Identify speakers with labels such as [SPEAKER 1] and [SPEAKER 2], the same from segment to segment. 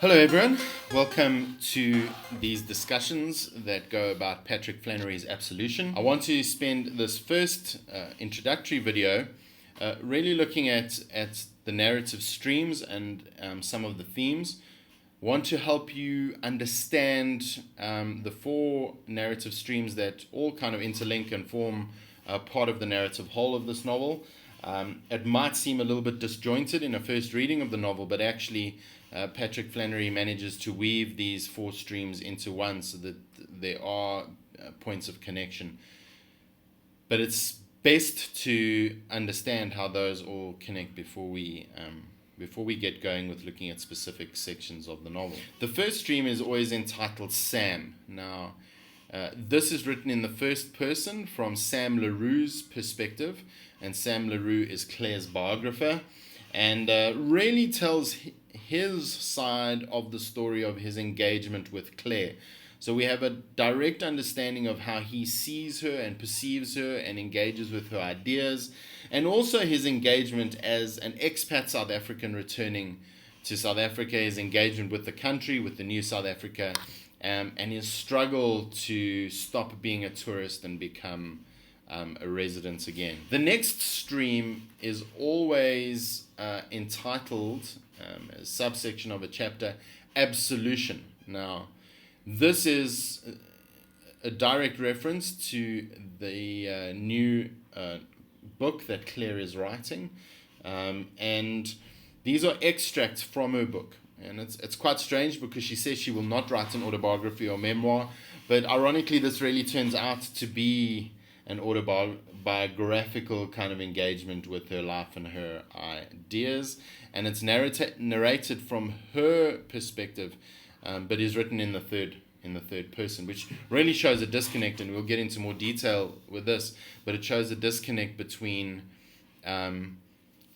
[SPEAKER 1] Hello everyone, welcome to these discussions that go about Patrick Flanery's Absolution. I want to spend this first introductory video really looking at the narrative streams and some of the themes. Want to help you understand the four narrative streams that all kind of interlink and form part of the narrative whole of this novel. It might seem a little bit disjointed in a first reading of the novel, but actually Patrick Flanery manages to weave these four streams into one so that there are points of connection. But it's best to understand how those all connect before we get going with looking at specific sections of the novel. The first stream is always entitled Sam. Now, this is written in the first person from Sam LaRue's perspective, and Sam LaRue is Claire's biographer, and really tells his side of the story of his engagement with Claire. So we have a direct understanding of how he sees her and perceives her and engages with her ideas, and also his engagement as an expat South African returning to South Africa, his engagement with the country, with the new South Africa, and his struggle to stop being a tourist and become a resident again. The next stream is always entitled, a subsection of a chapter, Absolution. Now, this is a direct reference to the new book that Claire is writing, and these are extracts from her book. And it's quite strange because she says she will not write an autobiography or memoir, but ironically this really turns out to be an autobiographical kind of engagement with her life and her ideas, and it's narrated from her perspective, but is written in the third person, which really shows a disconnect, and we'll get into more detail with this, but it shows a disconnect between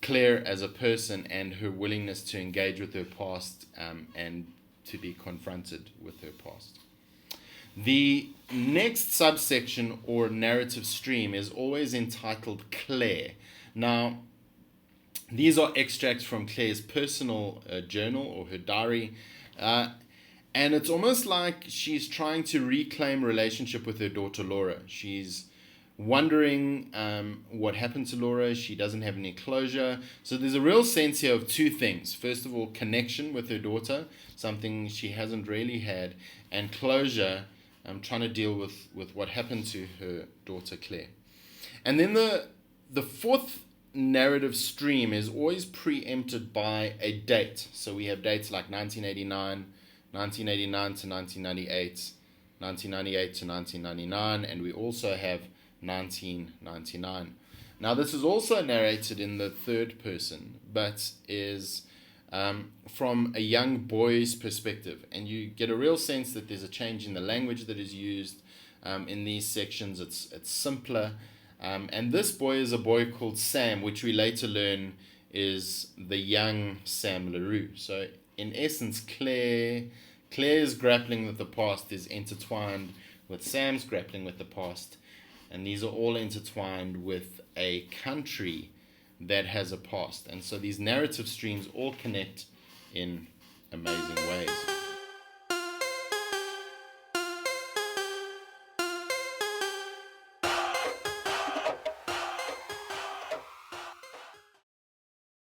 [SPEAKER 1] Claire as a person and her willingness to engage with her past and to be confronted with her past. The next subsection or narrative stream is always entitled Claire. Now, these are extracts from Claire's personal journal or her diary, and it's almost like she's trying to reclaim relationship with her daughter Laura. She's wondering what happened to Laura. She doesn't have any closure. So there's a real sense here of two things. First of all, connection with her daughter, something she hasn't really had, and closure, trying to deal with what happened to her daughter Claire. And then the fourth narrative stream is always preempted by a date. So we have dates like 1989, 1989 to 1998, 1998 to 1999, and we also have 1999. Now this is also narrated in the third person, but is from a young boy's perspective, and you get a real sense that there's a change in the language that is used in these sections. It's simpler, and this boy is a boy called Sam, which we later learn is the young Sam LaRue. So in essence, Claire's grappling with the past is intertwined with Sam's grappling with the past, and these are all intertwined with a country that has a past. And so these narrative streams all connect in amazing ways.